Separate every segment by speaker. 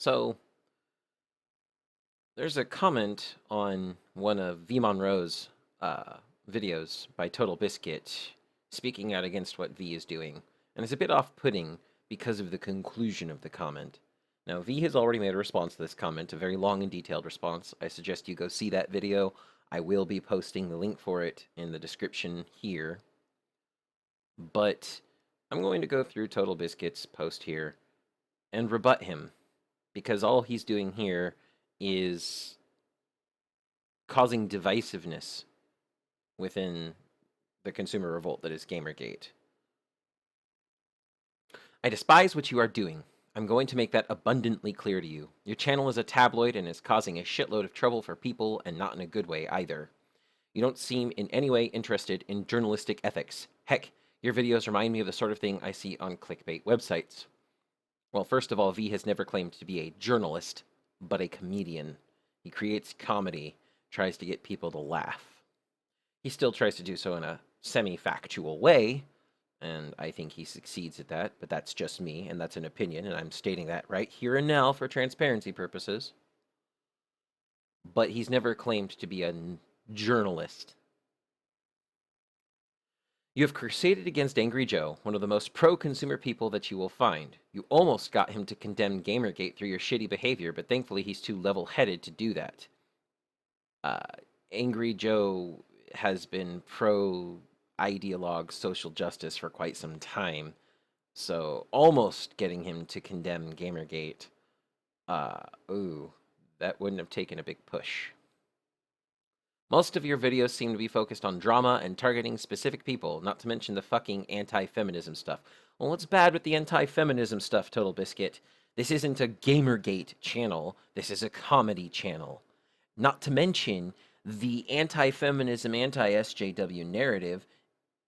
Speaker 1: So, there's a comment on one of Veemonro's videos by Total Biscuit speaking out against what Veeh is doing, and it's a bit off-putting because of the conclusion of the comment. Now, Veeh has already made a response to this comment, a very long and detailed response. I suggest you go see that video. I will be posting the link for it in the description here. But I'm going to go through Total Biscuit's post here and rebut him, because all he's doing here is causing divisiveness within the consumer revolt that is Gamergate. I despise what you are doing. I'm going to make that abundantly clear to you. Your channel is a tabloid and is causing a shitload of trouble for people, and not in a good way either. You don't seem in any way interested in journalistic ethics. Heck, your videos remind me of the sort of thing I see on clickbait websites. Well, first of all, Veeh has never claimed to be a journalist, but a comedian. He creates comedy, tries to get people to laugh. He still tries to do so in a semi-factual way, and I think he succeeds at that, but that's just me, and that's an opinion, and I'm stating that right here and now for transparency purposes. But he's never claimed to be a journalist. You have crusaded against Angry Joe, one of the most pro-consumer people that you will find. You almost got him to condemn Gamergate through your shitty behavior, but thankfully he's too level-headed to do that. Angry Joe has been pro-ideologue social justice for quite some time, so almost getting him to condemn Gamergate, that wouldn't have taken a big push. Most of your videos seem to be focused on drama and targeting specific people, not to mention the fucking anti-feminism stuff. Well, what's bad with the anti-feminism stuff, Total Biscuit? This isn't a Gamergate channel. This is a comedy channel. Not to mention, the anti-feminism, anti-SJW narrative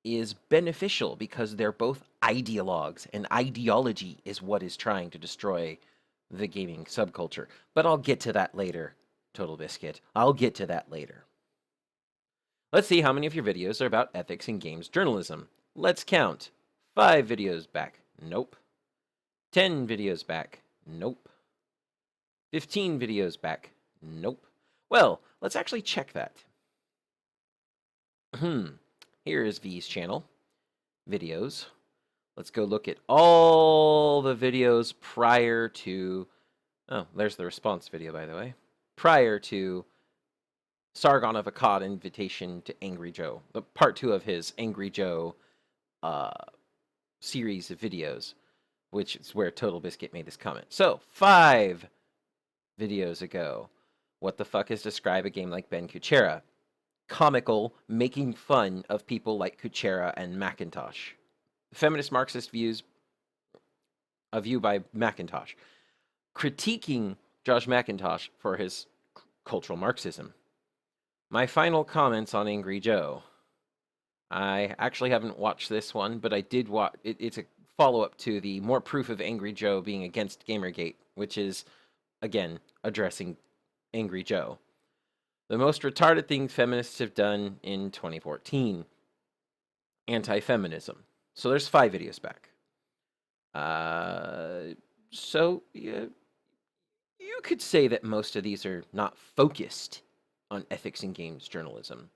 Speaker 1: is beneficial because they're both ideologues, and ideology is what is trying to destroy the gaming subculture. But I'll get to that later, Total Biscuit. I'll get to that later. Let's see how many of your videos are about ethics in games journalism. Let's count. 5 videos back. Nope. 10 videos back. Nope. 15 videos back. Nope. Well, let's actually check that. Here is Vee's channel. Videos. Let's go look at all the videos prior to... Oh, there's the response video, by the way. Prior to Sargon of Akkad Invitation to Angry Joe, the part 2 of his Angry Joe series of videos, which is where Total Biscuit made this comment. So, 5 videos ago, what the fuck is describe a game like Ben Kuchera? Comical, making fun of people like Kuchera and Macintosh. Feminist Marxist views, a view by Macintosh. Critiquing Josh Macintosh for his cultural Marxism. My final comments on Angry Joe. I actually haven't watched this one, but I did watch... It's a follow-up to the more proof of Angry Joe being against Gamergate, which is, again, addressing Angry Joe. The most retarded thing feminists have done in 2014. Anti-feminism. So there's 5 videos back. So, you could say that most of these are not focused on ethics in games journalism,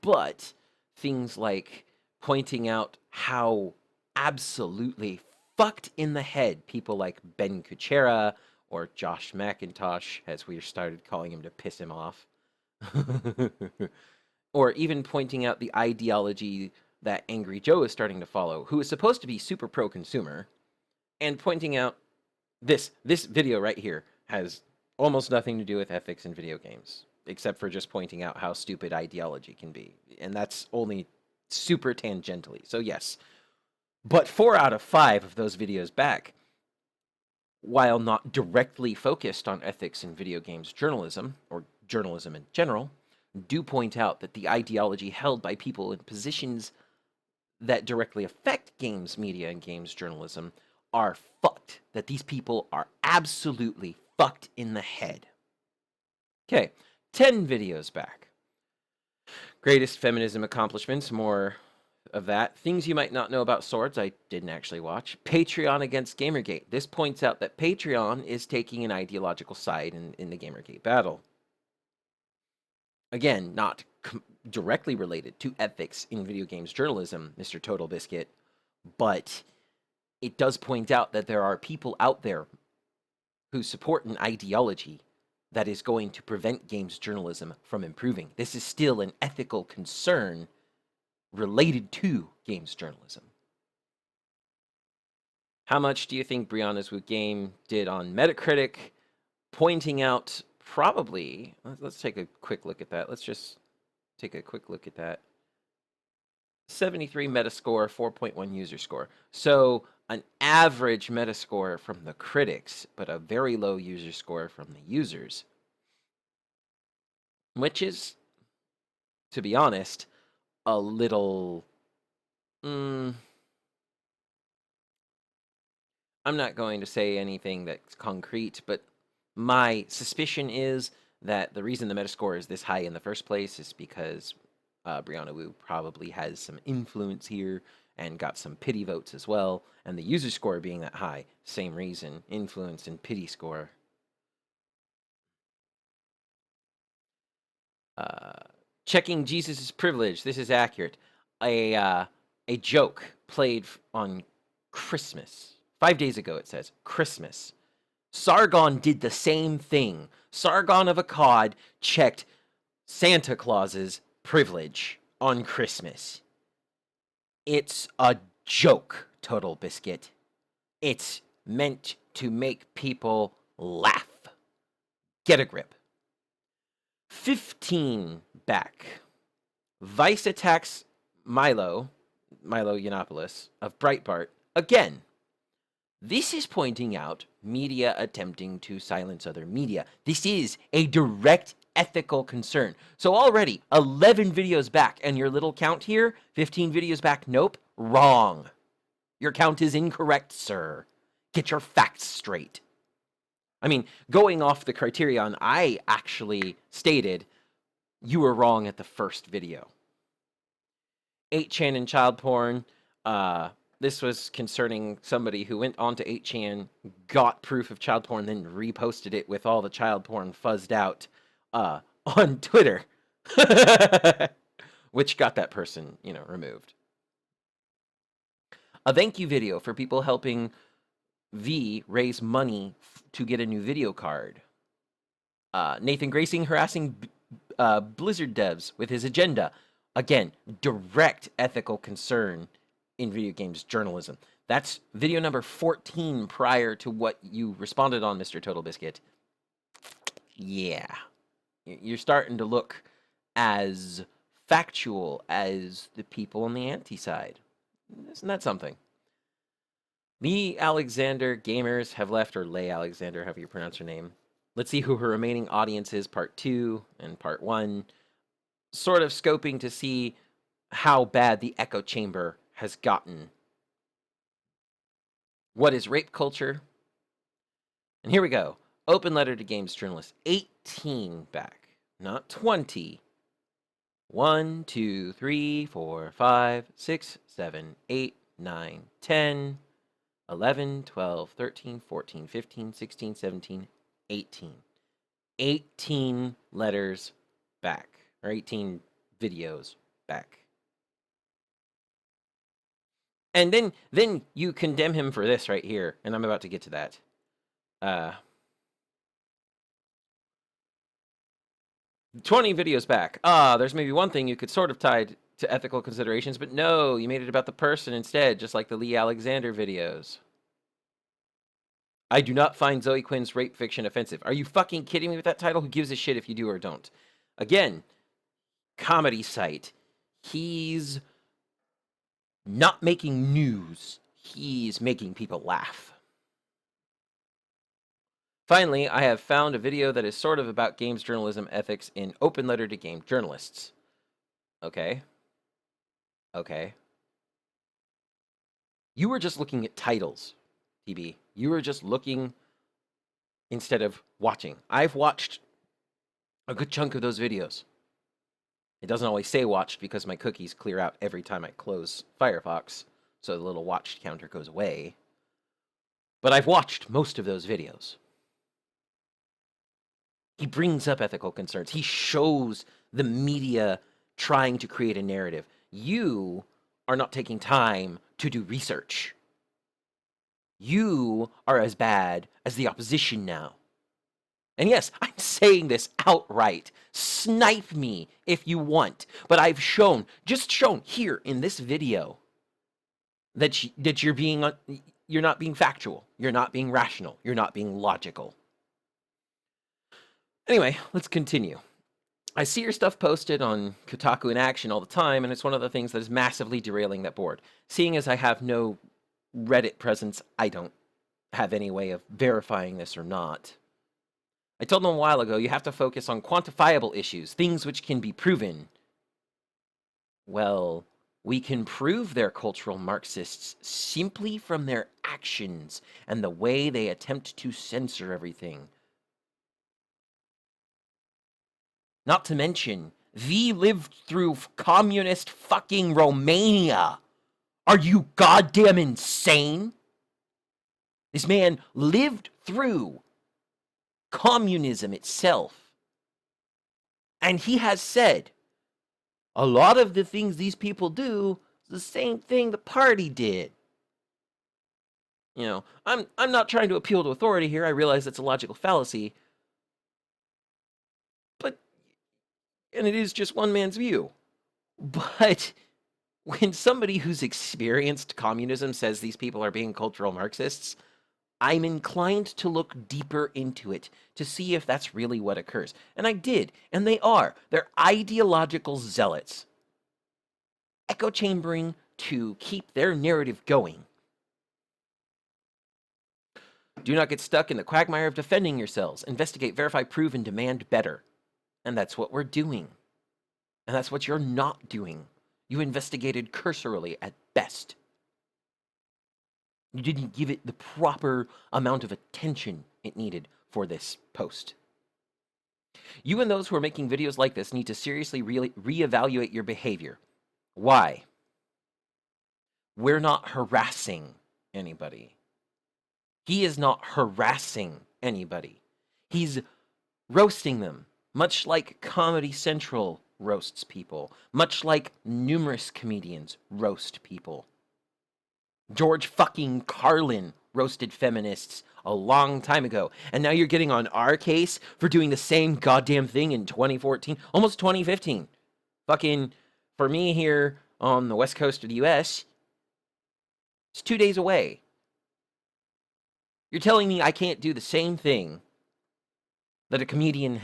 Speaker 1: but things like pointing out how absolutely fucked in the head people like Ben Kuchera or Josh Macintosh, as we started calling him to piss him off, or even pointing out the ideology that Angry Joe is starting to follow, who is supposed to be super pro-consumer, and pointing out this video right here has almost nothing to do with ethics in video games, except for just pointing out how stupid ideology can be. And that's only super tangentially. So yes. But 4 out of 5 of those videos back, while not directly focused on ethics in video games journalism, or journalism in general, do point out that the ideology held by people in positions that directly affect games media and games journalism are fucked. That these people are absolutely fucked in the head. Okay. 10 videos back. Greatest feminism accomplishments, more of that. Things you might not know about swords, I didn't actually watch. Patreon against Gamergate. This points out that Patreon is taking an ideological side in the Gamergate battle. Again, not directly related to ethics in video games journalism, Mr. Total Biscuit, but it does point out that there are people out there who support an ideology that is going to prevent games journalism from improving. This is still an ethical concern related to games journalism. How much do you think Brianna's Woo Game did on Metacritic? Pointing out probably, let's take a quick look at that. Let's just take a quick look at that. 73 Metascore, 4.1 user score. So an average Metascore from the critics, but a very low user score from the users. Which is, to be honest, a little... I'm not going to say anything that's concrete, but my suspicion is that the reason the Metascore is this high in the first place is because Brianna Woo probably has some influence here and got some pity votes as well. And the user score being that high, same reason, influence and pity score. Checking Jesus' privilege. This is accurate. A joke played on Christmas. 5 days ago, it says. Christmas. Sargon did the same thing. Sargon of Akkad checked Santa Claus's privilege on Christmas. It's a joke, Total Biscuit. It's meant to make people laugh. Get a grip. 15 back. Vice attacks Milo Yiannopoulos of Breitbart again. This is pointing out media attempting to silence other media. This is a direct ethical concern. So already 11 videos back, and your little count here, 15 videos back, nope, wrong. Your count is incorrect, sir. Get your facts straight. I mean, going off the criterion I actually stated, you were wrong at the first video. 8chan and child porn. This was concerning somebody who went onto 8chan, got proof of child porn, then reposted it with all the child porn fuzzed out on Twitter, which got that person, removed. A thank you video for people helping Veeh raise money to get a new video card. Nathan Gracing harassing Blizzard devs with his agenda. Again, direct ethical concern in video games journalism. That's video number 14 prior to what you responded on, Mr. Total Biscuit. Yeah. You're starting to look as factual as the people on the anti-side. Isn't that something? Lee Alexander gamers have left, or Leigh Alexander, however you pronounce her name. Let's see who her remaining audience is, part 2 and part 1. Sort of scoping to see how bad the echo chamber has gotten. What is rape culture? And here we go. Open letter to games journalists. 18 back, not 20. 1, 2, 3, 4, 5, 6, 7, 8, 9, 10, 11, 12, 13, 14, 15, 16, 17, 18. 18 letters back, or 18 videos back. And then you condemn him for this right here, and I'm about to get to that. 20 videos back. There's maybe one thing you could sort of tie to ethical considerations, but no, you made it about the person instead, just like the Lee Alexander videos. I do not find Zoe Quinn's rape fiction offensive. Are you fucking kidding me with that title? Who gives a shit if you do or don't? Again, comedy site. He's not making news. He's making people laugh. Finally, I have found a video that is sort of about games journalism ethics in Open Letter to Game Journalists. Okay. You were just looking at titles, TB. You were just looking instead of watching. I've watched a good chunk of those videos. It doesn't always say watched because my cookies clear out every time I close Firefox, so the little watched counter goes away. But I've watched most of those videos. He brings up ethical concerns. He shows the media trying to create a narrative. You are not taking time to do research. You are as bad as the opposition now. And yes, I'm saying this outright. Snipe me if you want. But I've just shown here in this video that you're not being factual. You're not being rational. You're not being logical. Anyway, let's continue. I see your stuff posted on Kotaku in Action all the time, and it's one of the things that is massively derailing that board. Seeing as I have no Reddit presence, I don't have any way of verifying this or not. I told them a while ago, you have to focus on quantifiable issues, things which can be proven. Well, we can prove they're cultural Marxists simply from their actions and the way they attempt to censor everything. Not to mention, Veeh lived through communist fucking Romania. Are you goddamn insane? This man lived through communism itself. And he has said, a lot of the things these people do is the same thing the party did. You know, I'm not trying to appeal to authority here. I realize that's a logical fallacy. And it is just one man's view. But when somebody who's experienced communism says these people are being cultural Marxists, I'm inclined to look deeper into it to see if that's really what occurs. And I did, and they are. They're ideological zealots, echo chambering to keep their narrative going. Do not get stuck in the quagmire of defending yourselves. Investigate, verify, prove, and demand better. And that's what we're doing. And that's what you're not doing. You investigated cursorily at best. You didn't give it the proper amount of attention it needed for this post. You and those who are making videos like this need to seriously reevaluate your behavior. Why? We're not harassing anybody. He is not harassing anybody. He's roasting them. Much like Comedy Central roasts people. Much like numerous comedians roast people. George fucking Carlin roasted feminists a long time ago. And now you're getting on our case for doing the same goddamn thing in 2014. Almost 2015. Fucking, for me here on the west coast of the US, it's 2 days away. You're telling me I can't do the same thing that a comedian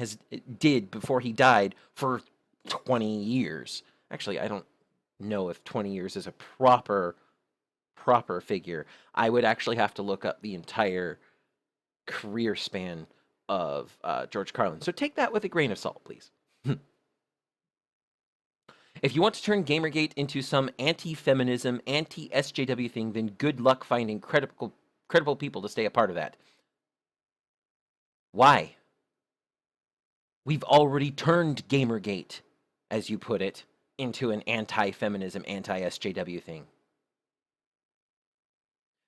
Speaker 1: did before he died for 20 years. Actually, I don't know if 20 years is a proper figure. I would actually have to look up the entire career span of George Carlin. So take that with a grain of salt, please. If you want to turn Gamergate into some anti-feminism, anti-SJW thing, then good luck finding credible people to stay a part of that. Why? We've already turned Gamergate, as you put it, into an anti-feminism, anti-SJW thing.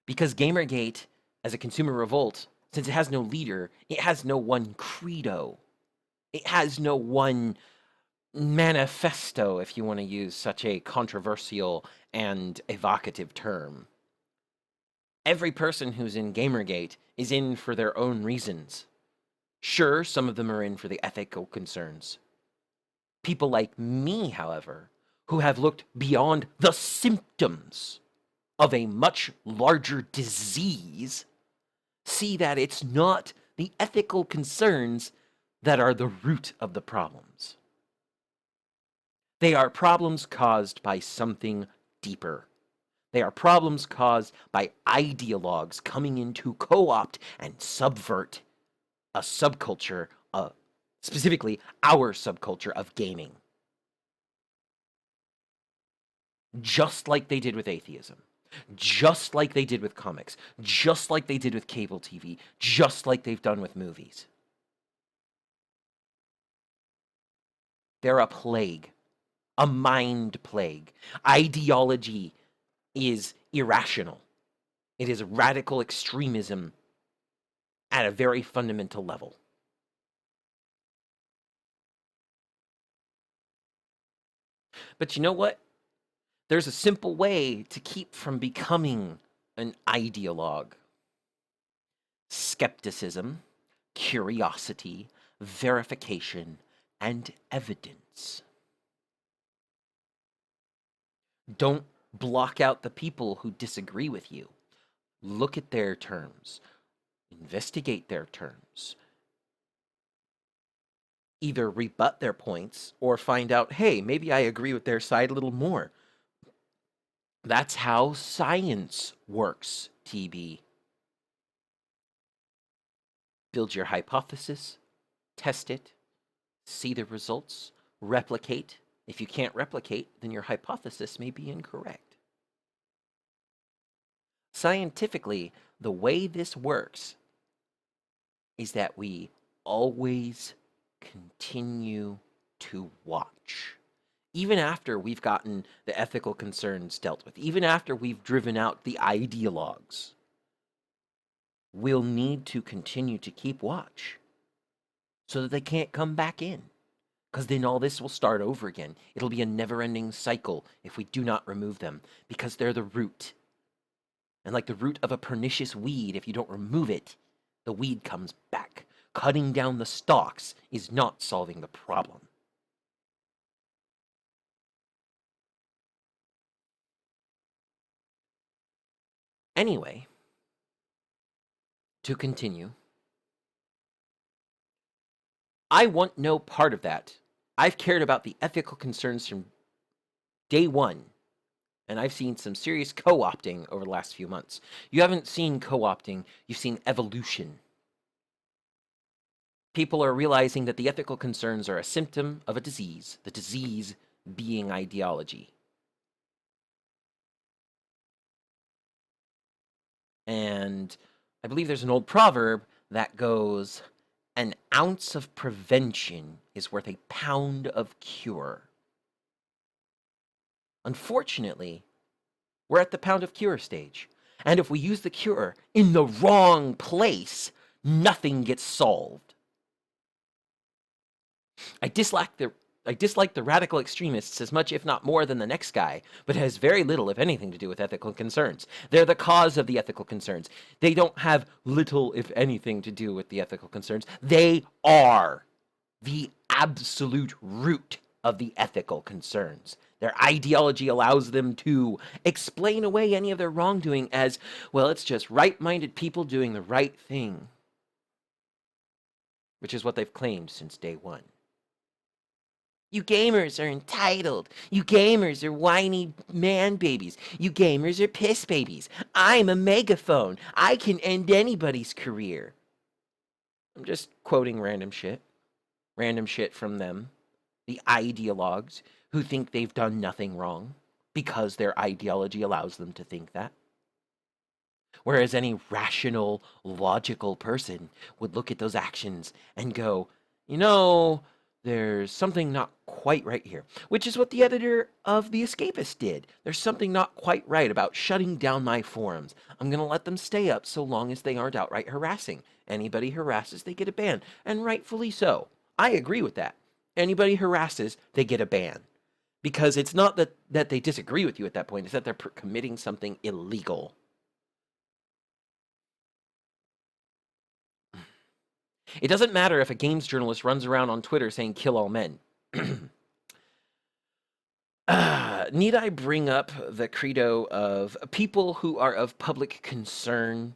Speaker 1: Because Gamergate, as a consumer revolt, since it has no leader, it has no one credo. It has no one manifesto, if you want to use such a controversial and evocative term. Every person who's in Gamergate is in for their own reasons. Sure, some of them are in for the ethical concerns. People like me, however, who have looked beyond the symptoms of a much larger disease, see that it's not the ethical concerns that are the root of the problems. They are problems caused by something deeper. They are problems caused by ideologues coming in to co-opt and subvert a subculture, specifically our subculture of gaming. Just like they did with atheism. Just like they did with comics. Just like they did with cable TV. Just like they've done with movies. They're a plague. a mind plague. Ideology is irrational. It is radical extremism at a very fundamental level. But you know what? There's a simple way to keep from becoming an ideologue. Skepticism, curiosity, verification, and evidence. Don't block out the people who disagree with you. Look at their terms. Investigate their terms. Either rebut their points or find out, hey, maybe I agree with their side a little more. That's how science works, TB. Build your hypothesis, test it, see the results, replicate. If you can't replicate, then your hypothesis may be incorrect. Scientifically, the way this works is that we always continue to watch. Even after we've gotten the ethical concerns dealt with, even after we've driven out the ideologues, we'll need to continue to keep watch so that they can't come back in. Because then all this will start over again. It'll be a never-ending cycle if we do not remove them, because they're the root. And like the root of a pernicious weed, if you don't remove it, the weed comes back. Cutting down the stalks is not solving the problem. Anyway, to continue, I want no part of that. I've cared about the ethical concerns from day one, and I've seen some serious co-opting over the last few months. You haven't seen co-opting, you've seen evolution. People are realizing that the ethical concerns are a symptom of a disease, the disease being ideology. And I believe there's an old proverb that goes, an ounce of prevention is worth a pound of cure. Unfortunately, we're at the pound of cure stage. And if we use the cure in the wrong place, nothing gets solved. I dislike the radical extremists as much, if not more, than the next guy, but it has very little, if anything, to do with ethical concerns. They're the cause of the ethical concerns. They don't have little, if anything, to do with the ethical concerns. They are the absolute root of the ethical concerns. Their ideology allows them to explain away any of their wrongdoing as, well, it's just right-minded people doing the right thing, which is what they've claimed since day one. You gamers are entitled. You gamers are whiny man babies. You gamers are piss babies. I'm a megaphone. I can end anybody's career. I'm just quoting random shit. Random shit from them. The ideologues who think they've done nothing wrong because their ideology allows them to think that. Whereas any rational, logical person would look at those actions and go, you know, there's something not quite right here, which is what the editor of The Escapist did. There's something not quite right about shutting down my forums. I'm going to let them stay up so long as they aren't outright harassing. Anybody harasses, they get a ban, and rightfully so. I agree with that. Anybody harasses, they get a ban. Because it's not that they disagree with you at that point, it's that they're committing something illegal. It doesn't matter if a games journalist runs around on Twitter saying kill all men. Need I bring up the credo of people who are of public concern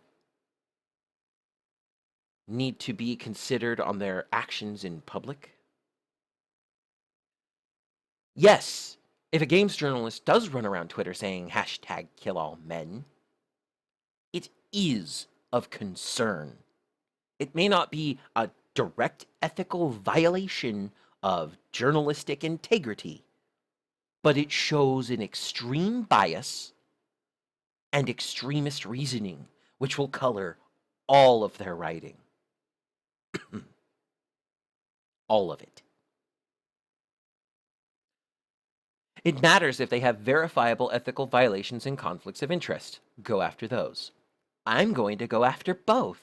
Speaker 1: need to be considered on their actions in public? Yes, if a games journalist does run around Twitter saying hashtag kill all men, it is of concern. It may not be a direct ethical violation of journalistic integrity, but it shows an extreme bias and extremist reasoning, which will color all of their writing. All of it. It matters if they have verifiable ethical violations and conflicts of interest. Go after those. I'm going to go after both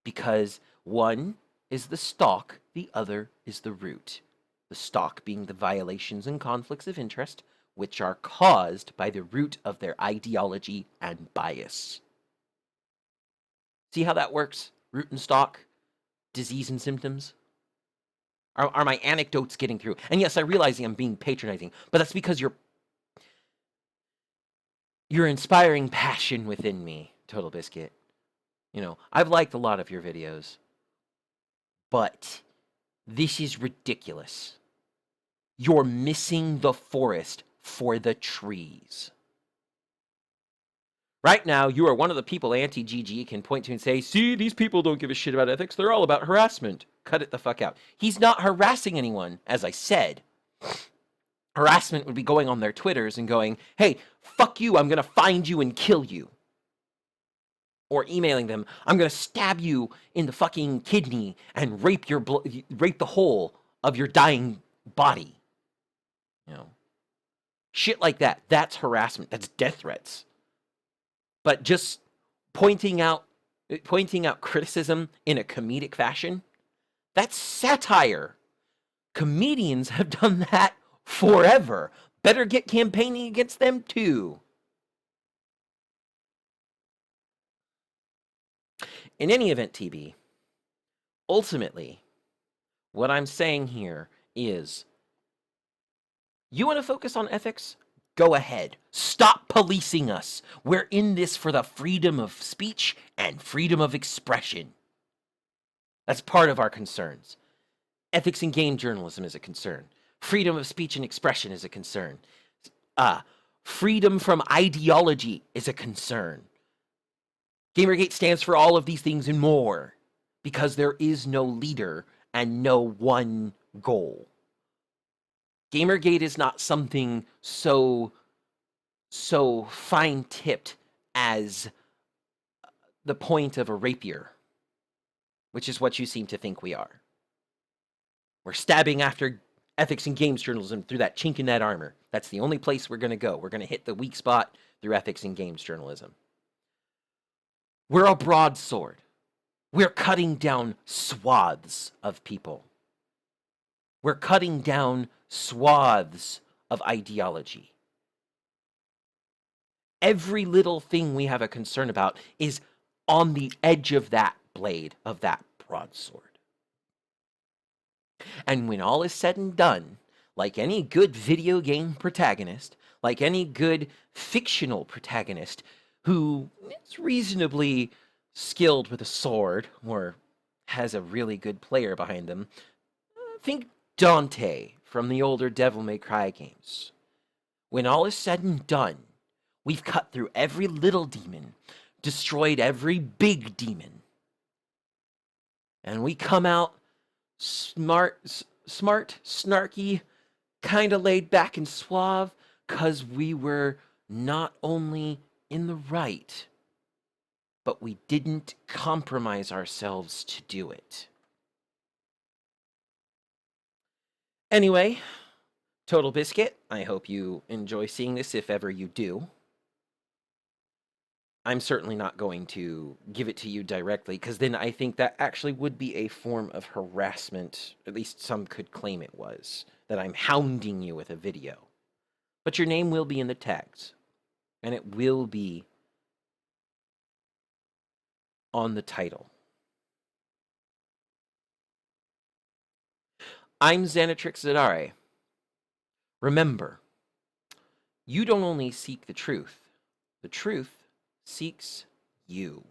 Speaker 1: because one is the stalk, the other is the root. The stalk being the violations and conflicts of interest, which are caused by the root of their ideology and bias. See how that works? Root and stalk, disease and symptoms. Are my anecdotes getting through? And yes, I realize I'm being patronizing, but that's because you're inspiring passion within me, Total Biscuit. You know, I've liked a lot of your videos, but this is ridiculous. You're missing the forest for the trees. Right now, you are one of the people anti-GG can point to and say, see, these people don't give a shit about ethics. They're all about harassment. Cut it the fuck out. He's not harassing anyone, as I said. Harassment would be going on their Twitters and going, hey, fuck you, I'm going to find you and kill you. Or emailing them, I'm going to stab you in the fucking kidney and rape the whole of your dying body. You know, shit like that. That's harassment. That's death threats. But just pointing out criticism in a comedic fashion, that's satire. Comedians have done that forever. Better get campaigning against them too. In any event, TB, ultimately, what I'm saying here is, you want to focus on ethics? Go ahead. Stop policing us. We're in this for the freedom of speech and freedom of expression. That's part of our concerns. Ethics in game journalism is a concern. Freedom of speech and expression is a concern. Freedom from ideology is a concern. Gamergate stands for all of these things and more because there is no leader and no one goal. Gamergate is not something so fine-tipped as the point of a rapier, which is what you seem to think we are. We're stabbing after ethics and games journalism through that chink in that armor. That's the only place we're going to go. We're going to hit the weak spot through ethics and games journalism. We're a broadsword. We're cutting down swaths of people. We're cutting down swaths of ideology. Every little thing we have a concern about is on the edge of that blade, of that broadsword. And when all is said and done, like any good video game protagonist, like any good fictional protagonist who is reasonably skilled with a sword or has a really good player behind them, think Dante from the older Devil May Cry games. When all is said and done, we've cut through every little demon, destroyed every big demon, and we come out smart, snarky, kind of laid back and suave, because we were not only in the right, but we didn't compromise ourselves to do it. Anyway, Total Biscuit, I hope you enjoy seeing this if ever you do. I'm certainly not going to give it to you directly, because then I think that actually would be a form of harassment. At least some could claim it was, that I'm hounding you with a video. But your name will be in the tags, and it will be on the title. I'm Xanatrix Zadare. Remember, you don't only seek the truth seeks you.